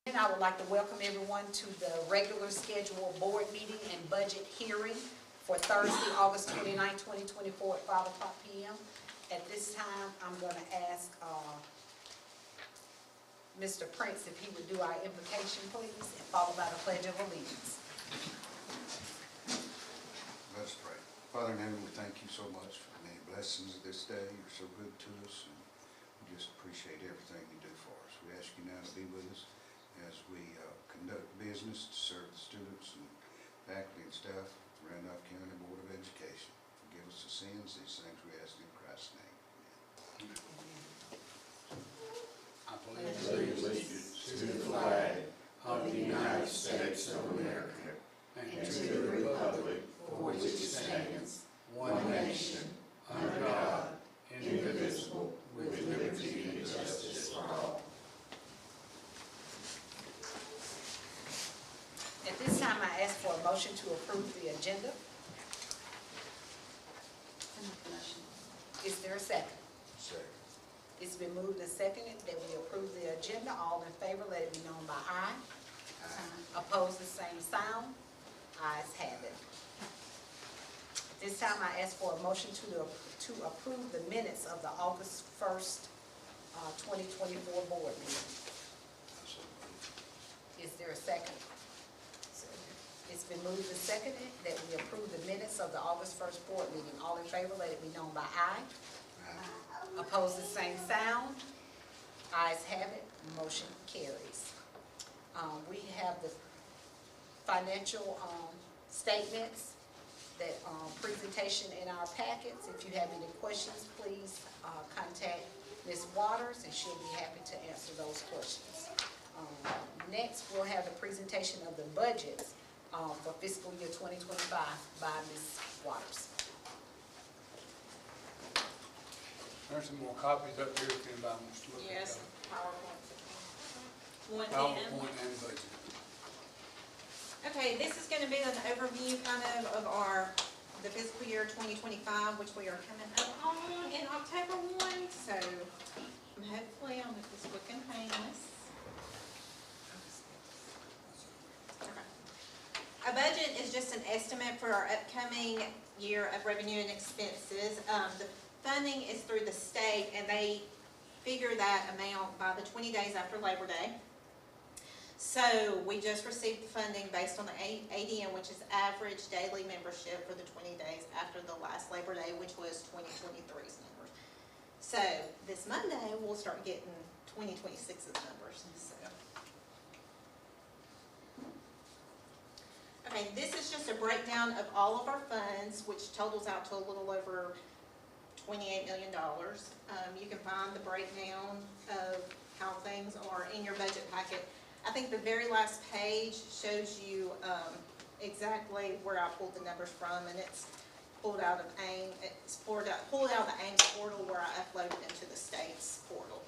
I would like to welcome everyone to the regular scheduled board meeting and budget hearing for Thursday, August 29, 2024 at 5 o'clock p.m. At this time, I'm going to ask Mr. Prince if he would do our invocation, please, and followed by the Pledge of Allegiance. Let's pray. Father in heaven, we thank you so much for the many blessings of this day. You're so good to us, and we just appreciate everything you do for us. We ask you now to be with us as we conduct business to serve the students and faculty and staff of the Randolph County Board of Education. Forgive us the sins. These things we ask in Christ's name. Amen. I pledge allegiance to the flag of the United States of America and to the republic for which it stands, one nation, under God, indivisible, with liberty and justice for all. At this time, I ask for a motion to approve the agenda. Is there a second? Second. It's been moved and seconded that we approve the agenda. All in favor, let it be known by aye. Aye. Opposed, the same sign. Ayes have it. This time I ask for a motion to approve the minutes of the August 1st, 2024 board meeting. Is there a second? It's been moved and seconded that we approve the minutes of the August 1st board meeting. All in favor, let it be known by aye. Aye. Opposed, the same sound. Ayes have it. Motion carries. We have the financial statements, that presentation in our packets. If you have any questions, please contact Ms. Waters, and she'll be happy to answer those questions. Next, we'll have the presentation of the budgets for fiscal year 2025 by Ms. Waters. There's some more copies up here if anybody wants to look at Yes, them. PowerPoint. PowerPoint and budget. Okay, this is going to be an overview kind of the fiscal year 2025, which we are coming up on in October 1. So hopefully I'll make this quick and painless. A budget is just an estimate for our upcoming year of revenue and expenses. The funding is through the state, and they figure that amount by the 20 days after Labor Day. So we just received the funding based on the ADM, which is average daily membership for the 20 days after the last Labor Day, which was 2023's numbers. So this Monday, we'll start getting 2026's numbers. So. Okay, this is just a breakdown of all of our funds, which totals out to a little over $28 million. You can find the breakdown of how things are in your budget packet. I think the very last page shows you exactly where I pulled the numbers from, and it's pulled out of AIM. It's pulled out of the AIM portal where I uploaded into the state's portal.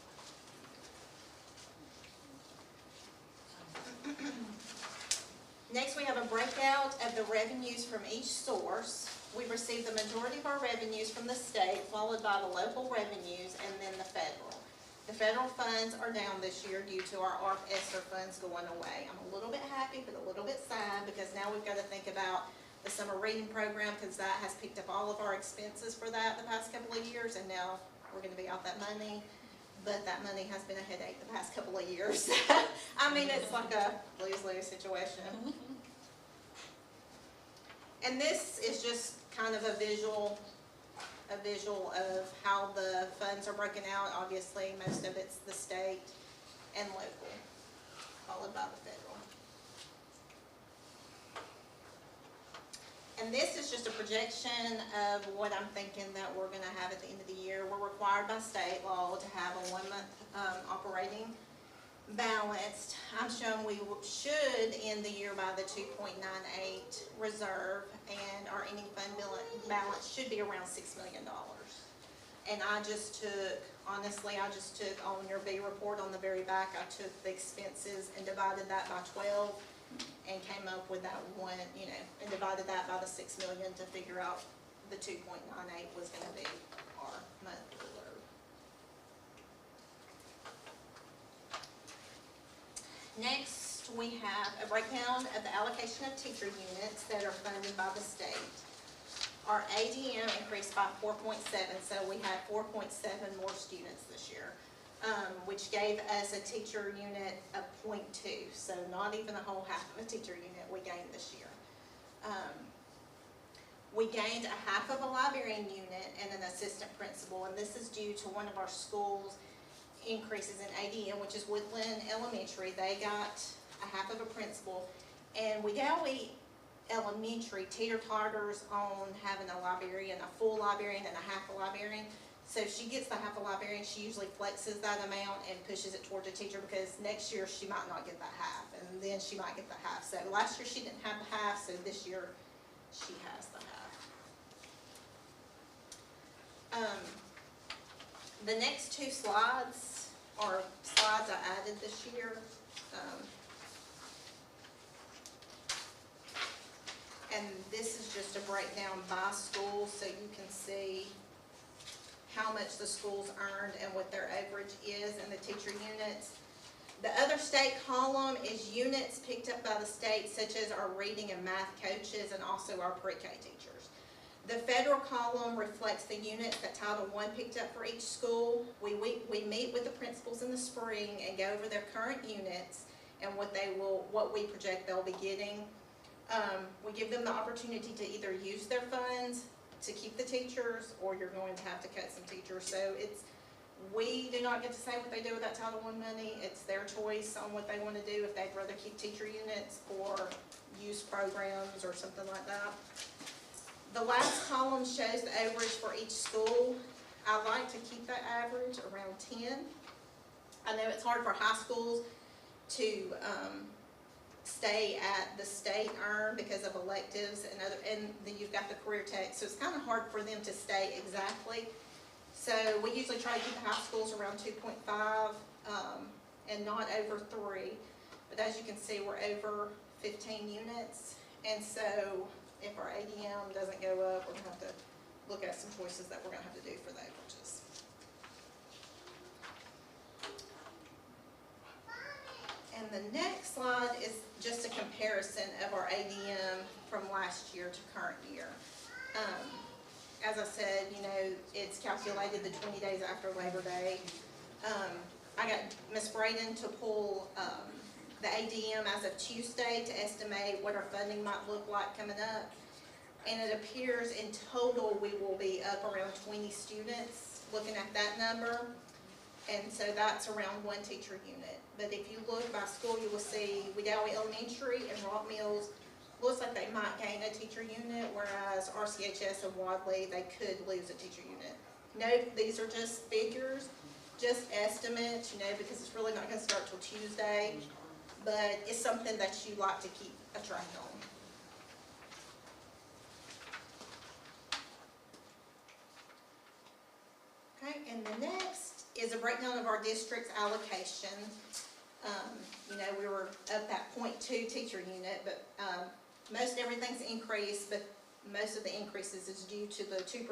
Next, we have a breakout of the revenues from each source. We receive the majority of our revenues from the state, followed by the local revenues, and then the federal. The federal funds are down this year due to our ARP ESSER funds going away. I'm a little bit happy, but a little bit sad, because now we've got to think about the summer reading program, because that has picked up all of our expenses for that the past couple of years, and now we're going to be out that money. But that money has been a headache the past couple of years. I mean, it's like a lose-lose situation. And this is just kind of a visual of how the funds are broken out. Obviously, most of it's the state and local, followed by the federal. And this is just a projection of what I'm thinking that we're going to have at the end of the year. We're required by state law to have a 1-month operating balance. I'm showing we should end the year by the 2.98 reserve, and our ending fund balance should be around $6 million. And I just took on your B report on the very back, I took the expenses and divided that by 12 and came up with that one, and divided that by the $6 million to figure out the 2.98 was going to be our monthly reserve. Next, we have a breakdown of the allocation of teacher units that are funded by the state. Our ADM increased by 4.7, so we had 4.7 more students this year, which gave us a teacher unit of 0.2, so not even a whole half of a teacher unit we gained this year. We gained a half of a librarian unit and an assistant principal, and this is due to one of our schools' increases in ADM, which is Woodland Elementary. They got a half of a principal, and Wedowee Elementary teeter-totters on having a librarian, a full librarian and a half a librarian. So if she gets the half a librarian, she usually flexes that amount and pushes it towards a teacher, because next year she might not get that half, and then she might get the half. So last year she didn't have the half, so this year she has the half. The next two slides are slides I added this year. And this is just a breakdown by school, so you can see how much the schools earned and what their average is in the teacher units. The other state column is units picked up by the state, such as our reading and math coaches and also our pre-K teachers. The federal column reflects the units that Title I picked up for each school. We meet with the principals in the spring and go over their current units and what we project they'll be getting. We give them the opportunity to either use their funds to keep the teachers, or you're going to have to cut some teachers. So we do not get to say what they do with that Title I money. It's their choice on what they want to do, if they'd rather keep teacher units or use programs or something like that. The last column shows the average for each school. I like to keep that average around 10. I know it's hard for high schools to stay at the state earn because of electives and then you've got the career tech, so it's kind of hard for them to stay exactly. So we usually try to keep the high schools around 2.5 and not over 3. But as you can see, we're over 15 units, and so if our ADM doesn't go up, we're going to have to look at some choices that we're going to have to do for the averages. And the next slide is just a comparison of our ADM from last year to current year. As I said, it's calculated the 20 days after Labor Day. I got Ms. Braden to pull the ADM as of Tuesday to estimate what our funding might look like coming up. And it appears in total we will be up around 20 students looking at that number. And so that's around one teacher unit. But if you look by school, you will see Wedowee Elementary and Rock Mills looks like they might gain a teacher unit, whereas RCHS and Wadley, they could lose a teacher unit. Note, these are just figures, just estimates, because it's really not going to start till Tuesday. But it's something that you like to keep a track on. Okay, and the next is a breakdown of our district's allocation. We were up that 0.2 teacher unit, but most everything's increased, but most of the increases is due to the 2%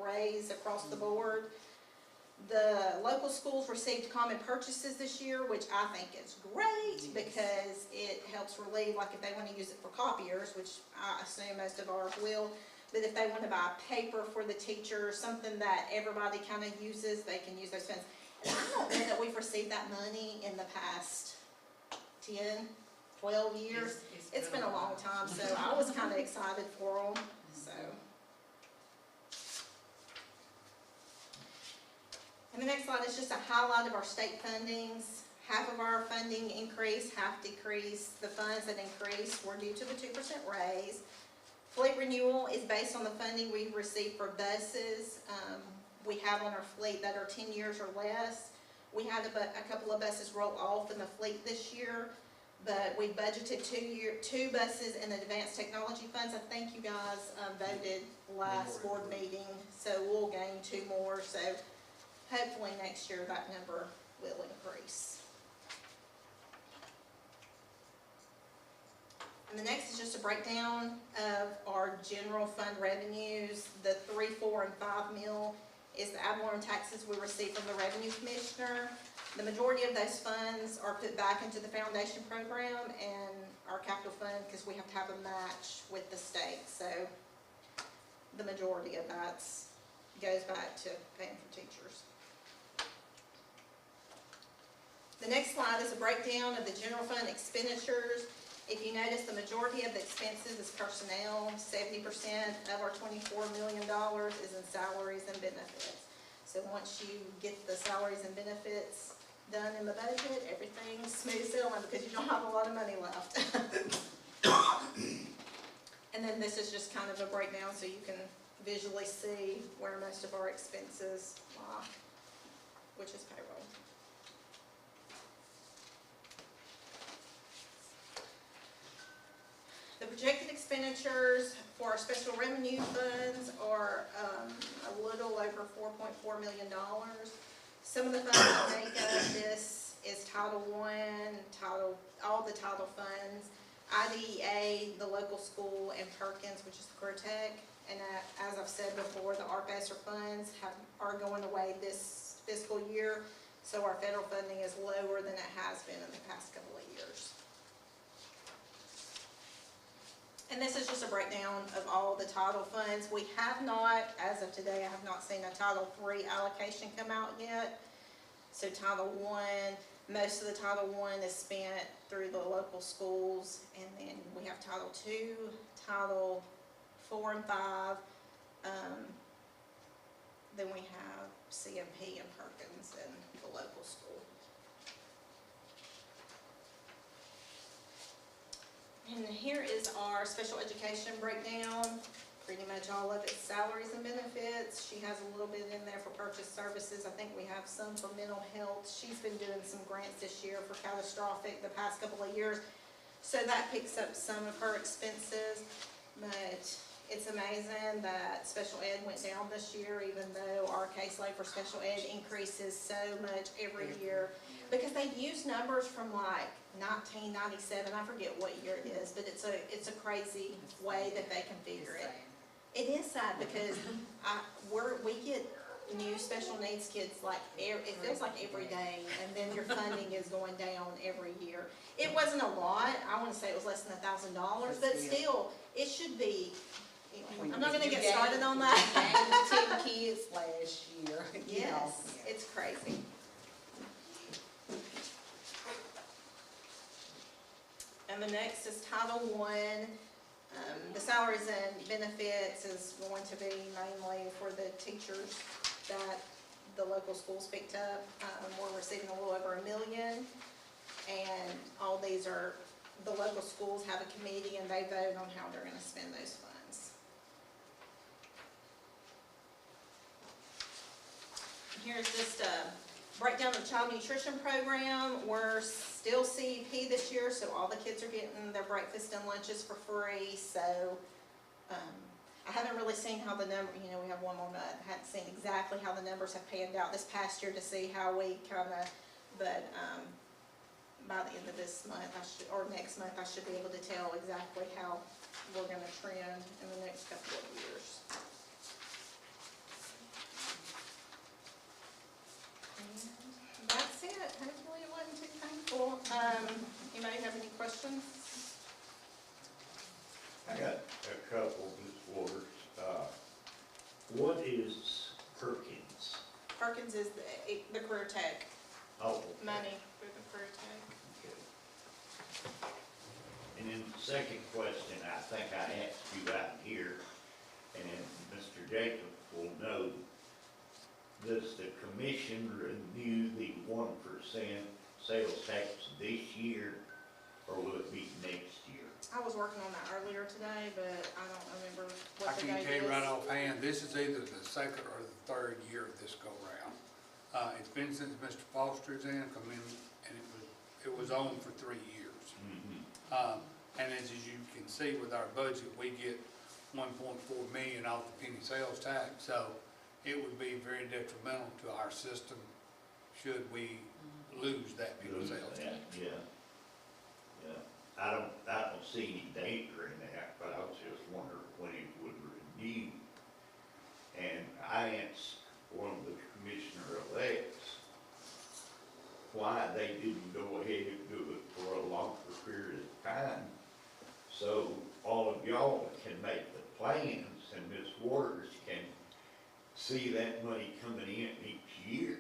raise across the board. The local schools received common purchases this year, which I think is great because it helps relieve, like if they want to use it for copiers, which I assume most of ours will, but if they want to buy paper for the teachers, something that everybody kind of uses, they can use those funds. And I don't know that we've received that money in the past 10, 12 years. It's been a long time, so I was kind of excited for them. And the next slide is just a highlight of our state fundings. Half of our funding increased, half decreased. The funds that increased were due to the 2% raise. Fleet renewal is based on the funding we've received for buses. We have on our fleet that are 10 years or less. We had a couple of buses roll off in the fleet this year, but we budgeted 2 buses in the advanced technology funds. I think you guys voted last board meeting, so we'll gain 2 more. So hopefully next year that number will increase. And the next is just a breakdown of our general fund revenues. The 3, 4, and 5 mil is the ad valorem taxes we receive from the revenue commissioner. The majority of those funds are put back into the foundation program and our capital fund, because we have to have a match with the state, so the majority of that goes back to paying for teachers. The next slide is a breakdown of the general fund expenditures. If you notice, the majority of the expenses is personnel. 70% of our $24 million is in salaries and benefits. So once you get the salaries and benefits done in the budget, everything's smooth sailing because you don't have a lot of money left. And then this is just kind of a breakdown so you can visually see where most of our expenses lie, which is payroll. The projected expenditures for our special revenue funds are a little over $4.4 million. Some of the funds that make up this is Title I, all the title funds, IDEA, the local school, and Perkins, which is the Career Tech. And as I've said before, the ARPASSER funds are going away this fiscal year, so our federal funding is lower than it has been in the past couple of years. And this is just a breakdown of all the title funds. We have not, as of today, I have not seen a Title III allocation come out yet. So Title I, most of the Title I is spent through the local schools, and then we have Title II, Title IV and V, then we have CMP and Perkins and the local school. And here is our special education breakdown. Pretty much all of it's salaries and benefits. She has a little bit in there for purchase services. I think we have some for mental health. She's been doing some grants this year for catastrophic the past couple of years. So that picks up some of her expenses. But it's amazing that special ed went down this year, even though our caseload for special ed increases so much every year. Because they use numbers from like 1997, I forget what year it is, but it's a crazy way that they configure it. It is sad because we get new special needs kids like, it feels like every day, and then your funding is going down every year. It wasn't a lot, I want to say it was less than $1,000, but still, it should be, I'm not gonna get started on that. 10 kids last year. Yes, it's crazy. And the next is Title I. The salaries and benefits is going to be mainly for the teachers that the local schools picked up. We're receiving a little over $1 million. And all these are, the local schools have a committee and they vote on how they're gonna spend those funds. Here's just a breakdown of the child nutrition program. We're still CEP this year, so all the kids are getting their breakfast and lunches for free. So I haven't really seen how the number, we have one more month. I haven't seen exactly how the numbers have panned out this past year to see how we kind of, but by the end of this month, or next month, I should be able to tell exactly how we're going to trend in the next couple of years. And that's it. Hopefully it wasn't too painful. Anybody have any questions? I got a couple, Ms. Waters. What is Perkins? Perkins is the Career Tech Oh, okay. money for the Career Tech. Okay. And then the second question, I think I asked you out here, and then Mr. Jacob will know, does the commission renew the 1% sales tax this year, or will it be next year? I was working on that earlier today, but I don't remember I what the can date tell you is. right offhand, this is either the second or the third year of this go-round. It's been since Mr. Foster's in, and it was on for 3 years. Mm-hmm. And as you can see with our budget, we get 1.4 million off the penny sales tax, so it would be very detrimental to our system should we lose that penny sales tax. Yeah, yeah. I don't see any danger in that, but I was just wondering when it would renew. And I asked one of the commissioner-elects plans, and Ms. Waters can see that money coming in each year,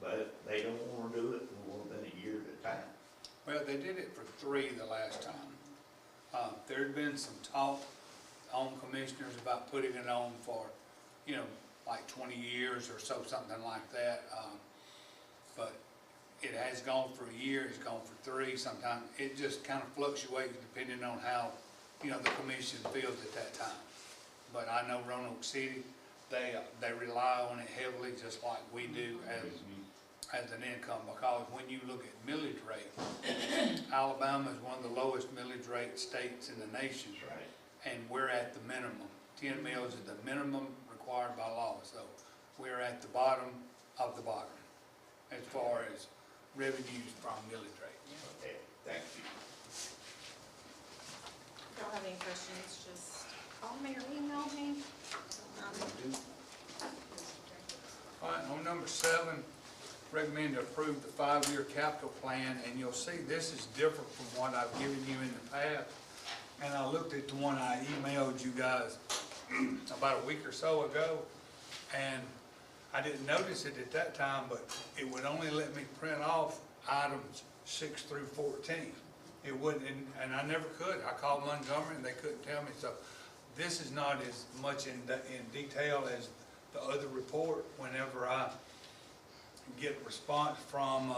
but they don't wanna do it for more than a year at a time. Well, they did it for 3 the last time. There'd been some talk on commissioners about putting it on for, you know, like 20 years or so, something like that. But it has gone for a year, it's gone for 3, sometimes it just kind of fluctuates depending on how, you know, the commission feels at that time. But I know Roanoke City, they rely on it heavily, just like we do as an income, because when you look at millage rate, Alabama is one of the lowest millage rate states in the nation. That's right. And we're at the minimum. 10 mills is the minimum required by law, so we're at the bottom of the bottom as far as revenues from millage rate. Okay, thank you. If y'all have any questions, just call me or email me. All right, on number 7, recommend to approve the 5-year capital plan, and you'll see this is different from what I've given you in the past. And I looked at the one I emailed you guys about a week or so ago, and I didn't notice it at that time, but it would only let me print off items 6 through 14. It wouldn't, and I never could. I called Montgomery and they couldn't tell me. So this is not as much in detail as the other report. Whenever I get response from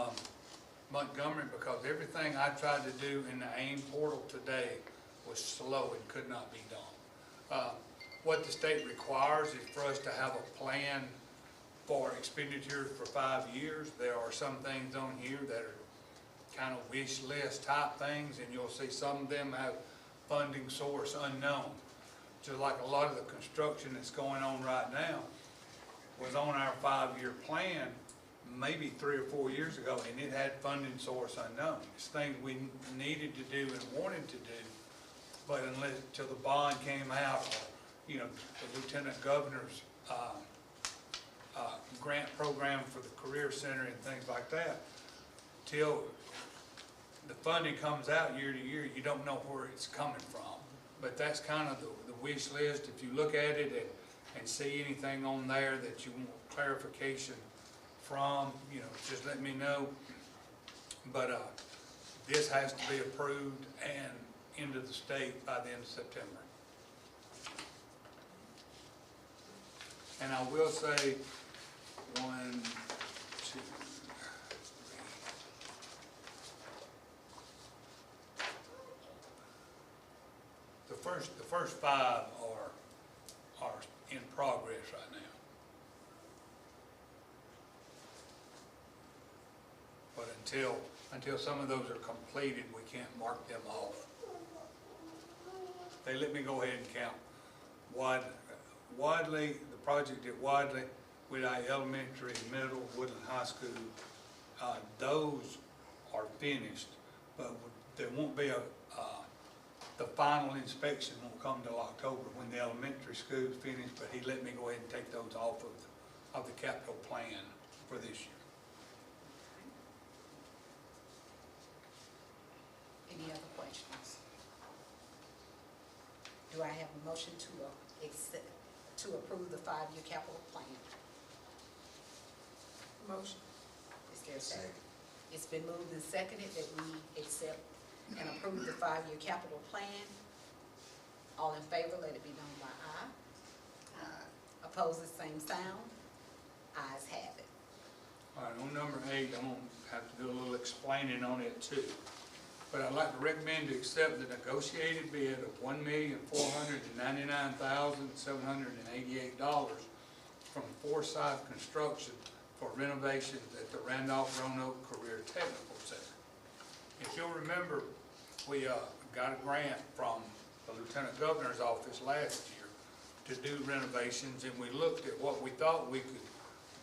Montgomery, because everything I tried to do in the AIM portal today was slow and could not be done. What the state requires is for us to have a plan for expenditures for 5 years. There are some things on here that are kind of wish list type things, and you'll see some of them have funding source unknown. Just like a lot of the construction that's going on right now was on our 5-year plan maybe 3 or 4 years ago, and it had funding source unknown. It's things we needed to do and wanted to do, but unless till the bond came out, or, you know, the lieutenant governor's grant program for the career center and things like that, till the funding comes out year to year, you don't know where it's coming from. But that's kind of the wish list. If you look at it and see anything on there that you want clarification from, you know, just let me know. But this has to be approved and into the state by the end of September. And I will say, 1, 2, 3. The first 5 are in progress right now. But until some of those are completed, we can't mark them off. They let me go ahead and count Wadley, the project at Wadley, Woodeye Elementary, Middle, Woodland High School. Those are finished, but there won't be the final inspection won't come till October when the elementary school is finished, but he let me go ahead and take those off of the capital plan for this year. Any other questions? Do I have a motion to approve the 5-year capital plan? Motion. Is there a second? It's been moved and seconded that we accept and approve the 5-year capital plan. All in favor, let it be known by aye. Aye. Opposed, the same sound. Ayes have it. All right, on number 8, I'm gonna have to do a little explaining on it too. But I'd like to recommend to accept the negotiated bid of $1,499,788 from Forsyth Construction for renovations at the Randolph Roanoke Career Technical Center. If you'll remember, we got a grant from the Lieutenant Governor's office last year to do renovations, and we looked at what we thought we could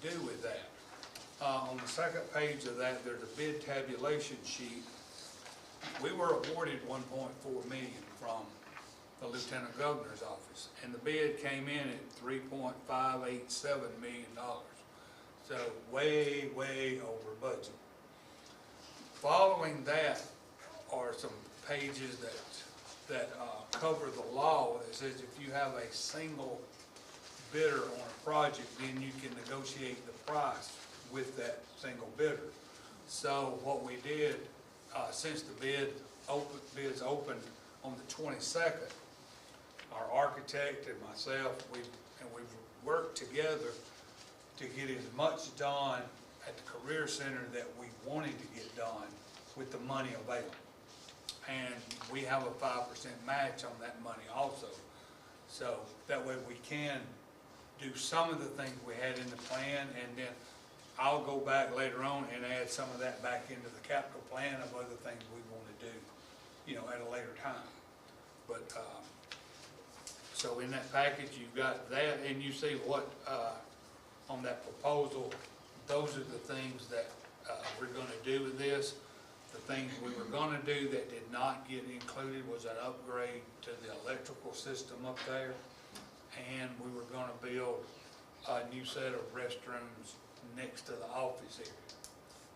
do with that. On the second page of that, there's a bid tabulation sheet. We were awarded $1.4 million from the Lieutenant Governor's office, and the bid came in at $3.587 million. So way, way over budget. Following that are some pages that that cover the law that says if you have a single bidder on a project, then you can negotiate the price with that single bidder. So what we did, since the bids opened on the 22nd, our architect and myself, we've worked together to get as much done at the Career Center that we wanted to get done with the money available. And we have a 5% match on that money also. So that way we can do some of the things we had in the plan, and then I'll go back later on and add some of that back into the capital plan of other things we want to do, you know, at a later time. But, so in that package, you've got that, and you see what, on that proposal, those are the things that we're going to do with this. The things we were going to do that did not get included was an upgrade to the electrical system up there, and we were going to build a new set of restrooms next to the office area.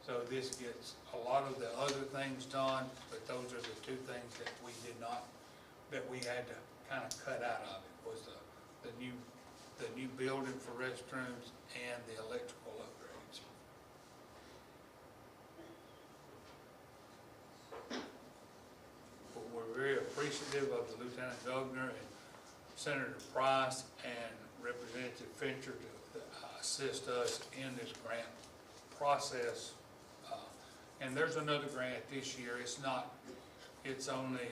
So this gets a lot of the other things done, but those are the two things that we did not, that we had to kind of cut out of it, was the new building for restrooms and the electrical upgrades. But we're very appreciative of the Lieutenant Governor and Senator Price and Representative Fincher to assist us in this grant process. And there's another grant this year. It's only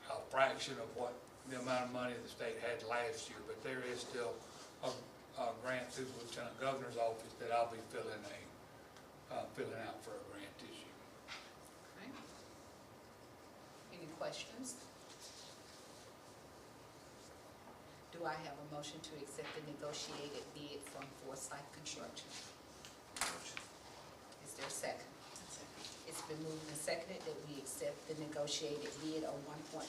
a fraction of what the amount of money the state had last year, but there is still a grant through the Lieutenant Governor's office that I'll be filling out for a grant this year. Okay. Any questions? Do I have a motion to accept the negotiated bid from Forsyth Construction? Is there a second? It's been moved and seconded that we accept the negotiated bid of $1.499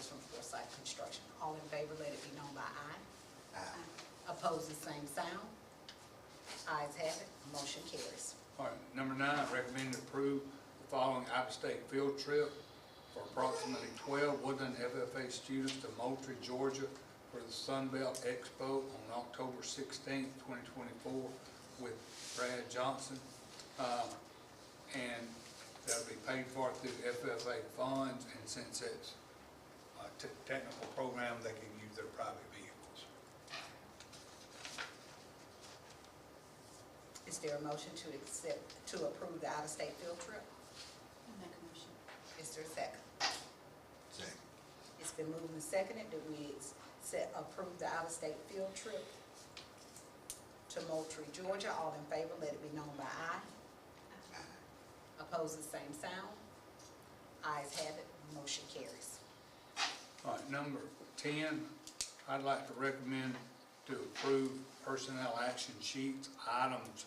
from Forsyth Construction. All in favor, let it be known by aye. Aye. Opposed, the same sound. Ayes have it, motion carries. All right, number 9, I recommend to approve the following out-of-state field trip for approximately 12 Woodland FFA students to Moultrie, Georgia for the Sun Belt Expo on October 16th, 2024 with Brad Johnson. And that'll be paid for through FFA funds, and since it's a technical program, they can use their private vehicles. Is there a motion to approve the out-of-state field trip? I'll make a motion. Is there a second? Second. It's been moved and seconded that we approve the out-of-state field trip to Moultrie, Georgia. All in favor, let it be known by aye. Aye. Opposed, the same sound. Ayes have it, motion carries. All right, number 10, I'd like to recommend to approve personnel action sheets, items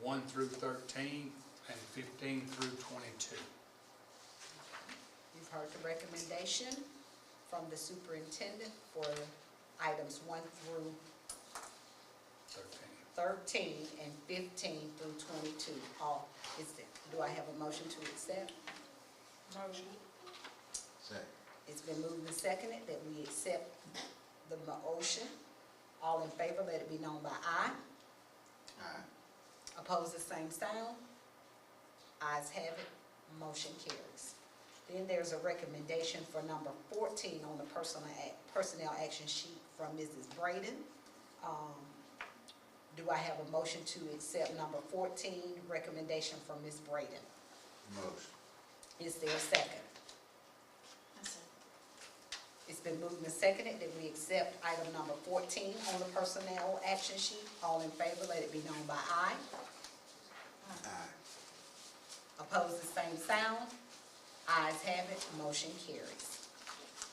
1 through 13 and 15 through 22. You've heard the recommendation from the superintendent for items 1 through 13 and 15 through 22. Do I have a motion to accept? Motion. Second. It's been moved and seconded that we accept the motion. All in favor, let it be known by aye. Aye. Opposed, the same sound. Ayes have it, motion carries. Then there's a recommendation for number 14 on the personnel action sheet from Mrs. Braden. Do I have a motion to accept number 14, recommendation from Ms. Braden? Motion. Is there a second? It's been moved and seconded that we accept item number 14 on the personnel action sheet. All in favor, let it be known by aye. Aye. Opposed, the same sound. Ayes have it, motion carries.